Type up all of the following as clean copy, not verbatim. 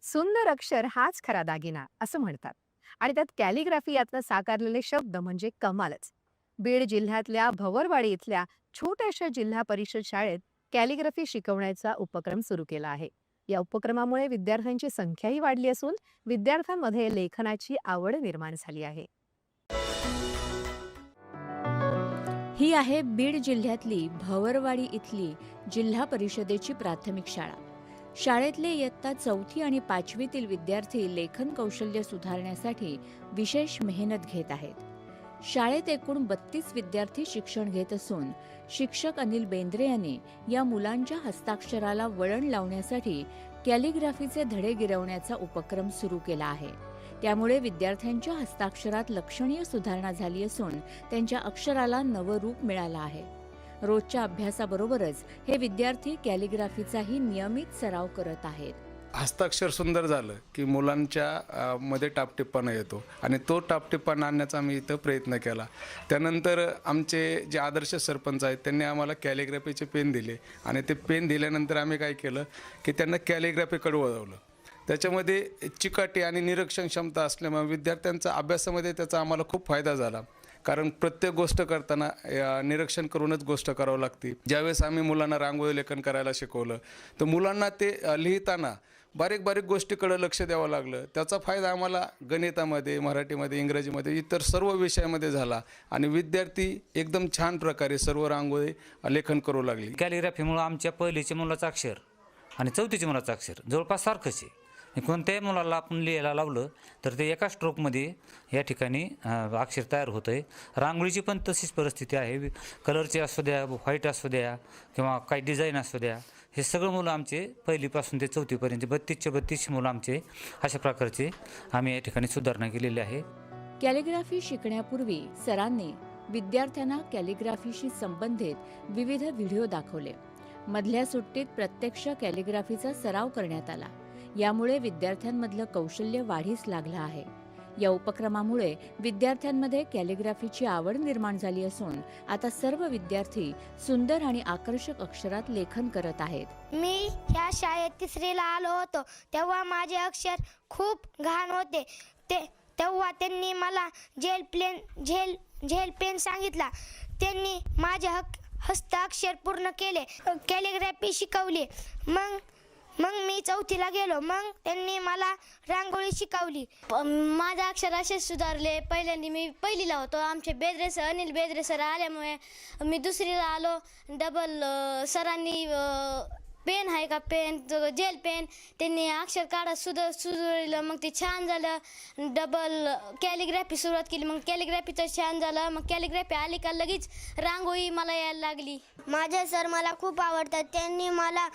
सुंदर अक्षर हाच खरा दागिना असं म्हणतात. आणि त्यात कॅलिग्राफी यातनं साकारलेले शब्द म्हणजे कमालच. बीड जिल्ह्यातल्या भवरवाडी इथल्या छोट्याशा जिल्हा परिषद शाळेत कॅलिग्राफी शिकवण्याचा उपक्रम सुरू केला आहे. या उपक्रमामुळे विद्यार्थ्यांची संख्याही वाढली असून विद्यार्थ्यांमध्ये लेखनाची आवड निर्माण झाली आहे. ही आहे बीड जिल्ह्यातली भवरवाडी इथली जिल्हा परिषदेची प्राथमिक शाळा. शाळेतले इयत्ता 4थी आणि 5वीतील विद्यार्थी लेखन कौशल्य सुधारण्यासाठी विशेष मेहनत घेत आहेत. शाळेत एकूण 32 विद्यार्थी शिक्षण घेत असून शिक्षक अनिल बेंद्रे यांनी या मुलांच्या हस्ताक्षराला वळण लावण्यासाठी कॅलिग्राफीचे धडे गिरवण्याचा उपक्रम सुरू केला आहे. त्यामुळे विद्यार्थ्यांच्या हस्ताक्षरात लक्षणीय सुधारणा झाली असून त्यांच्या अक्षराला नवं रूप मिळालं आहे. रोजच्या अभ्यासाबरोबरच हे विद्यार्थी कॅलिग्राफीचाही नियमित सराव करत आहेत. हस्ताक्षर सुंदर झालं की मुलांच्या मध्ये टापटिप्पणा येतो आणि तो टापटिप्पणा आणण्याचा आम्ही इथं प्रयत्न केला. त्यानंतर आमचे जे आदर्श सरपंच आहेत त्यांनी आम्हाला कॅलिग्राफीचे पेन दिले आणि ते पेन दिल्यानंतर आम्ही काय केलं की त्यांना कॅलिग्राफीकडे वळवलं. त्याच्यामध्ये चिकाटी आणि निरीक्षण क्षमता असल्यामुळे विद्यार्थ्यांचा अभ्यासामध्ये त्याचा आम्हाला खूप फायदा झाला. कारण प्रत्येक गोष्ट करताना निरीक्षण करूनच गोष्ट करावं लागते. ज्यावेळेस आम्ही मुलांना रांगोळी लेखन करायला शिकवलं तर मुलांना ते लिहिताना बारीक बारीक गोष्टीकडे लक्ष द्यावं लागलं. त्याचा फायदा आम्हाला गणितामध्ये, मराठीमध्ये, इंग्रजीमध्ये, इतर सर्व विषयामध्ये झाला आणि विद्यार्थी एकदम छान प्रकारे सर्व रांगोळी लेखन करू लागली. कॅलिग्राफीमुळं आमच्या पहिलीच्या मुलाचं अक्षर आणि 4थीच्या मुलाचं अक्षर जवळपास सारखंच आहे. कोणत्याही मुलाला आपण लिहायला लावलं तर ते एका स्ट्रोकमध्ये या ठिकाणी अक्षर तयार होतं आहे. रांगोळीची पण तशीच परिस्थिती आहे. कलरची असू द्या, व्हाईट असू द्या किंवा काही डिझाईन असू द्या, हे सगळं मुलं आमचे पहिलीपासून ते 4थीपर्यंत 32 मुलं आमचे अशा प्रकारचे आम्ही या ठिकाणी सुधारणा केलेली आहे. कॅलिग्राफी शिकण्यापूर्वी सरांनी विद्यार्थ्यांना कॅलिग्राफीशी संबंधित विविध व्हिडिओ दाखवले. मधल्या सुट्टीत प्रत्यक्ष कॅलिग्राफीचा सराव करण्यात आला. यामुळे विद्यार्थ्यांमधलं कौशल्य वाढीस लागलं आहे. या उपक्रमामुळे विद्यार्थ्यांमध्ये कॅलिग्राफीची आवड निर्माण झाली असून आता सर्व विद्यार्थी सुंदर आणि आकर्षक अक्षरात लेखन करत आहेत. मी ह्या शाळेत 3रीला आलो होतो तेव्हा माझे अक्षर खूप घाण होते. तेव्हा त्यांनी मला झेल पेन सांगितला. त्यांनी माझे हस्ताक्षर पूर्ण केले, कॅलिग्राफी शिकवली. मग मी 4थीला गेलो. मग त्यांनी मला रांगोळी शिकवली. माझं अक्षर असे सुधारले. पहिल्यांदा मी पहिलीला होतो. आमचे बेद्रे सर, अनिल बेद्रे सर आल्यामुळे मी 2रीला आलो. डबल सरांनी पेन आहे का, पेन जेल पेन, त्यांनी अक्षर काढा सुधारलं. मग ते छान झालं. डबल कॅलिग्राफी सुरुवात केली. मग कॅलिग्राफीचं छान झालं. मग कॅलिग्राफी आली का लगेच रांगोळी मला यायला लागली. माझे सर मला खूप आवडतात. त्यांनी मला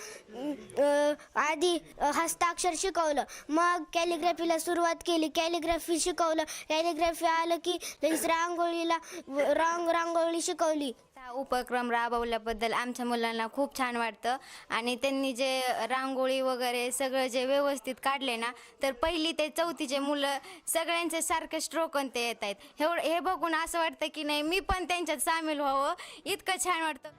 आधी हस्ताक्षर शिकवलं, मग कॅलिग्राफीला सुरुवात केली. कॅलिग्राफी शिकवलं. कॅलिग्राफी आलं की लगेच रांगोळी शिकवली. उपक्रम राबवल्याबद्दल आमच्या मुलांना खूप छान वाटतं आणि त्यांनी जे रांगोळी वगैरे सगळं जे व्यवस्थित काढले ना, तर पहिली ते 4थीचे मुलं सगळ्यांचे सारखे स्ट्रोक ते येत आहेत. हे बघून असं वाटतं की नाही मी पण त्यांच्यात सामील व्हावं, इतकं छान वाटतं.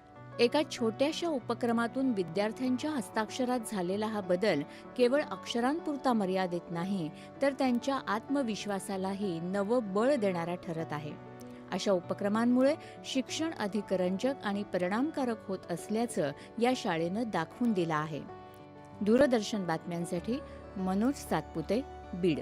एका छोट्याशा उपक्रमातून विद्यार्थ्यांच्या हस्ताक्षरात झालेला हा बदल केवळ अक्षरांपुरता मर्यादित नाही, तर त्यांच्या आत्मविश्वासालाही नवं बळ देणारा ठरत आहे. अशा उपक्रमांमुळे शिक्षण अधिक रंजक आणि परिणामकारक होत असल्याचं या शाळेनं दाखवून दिलं आहे. दूरदर्शन बातम्यांसाठी मनोज सातपुते, बीड.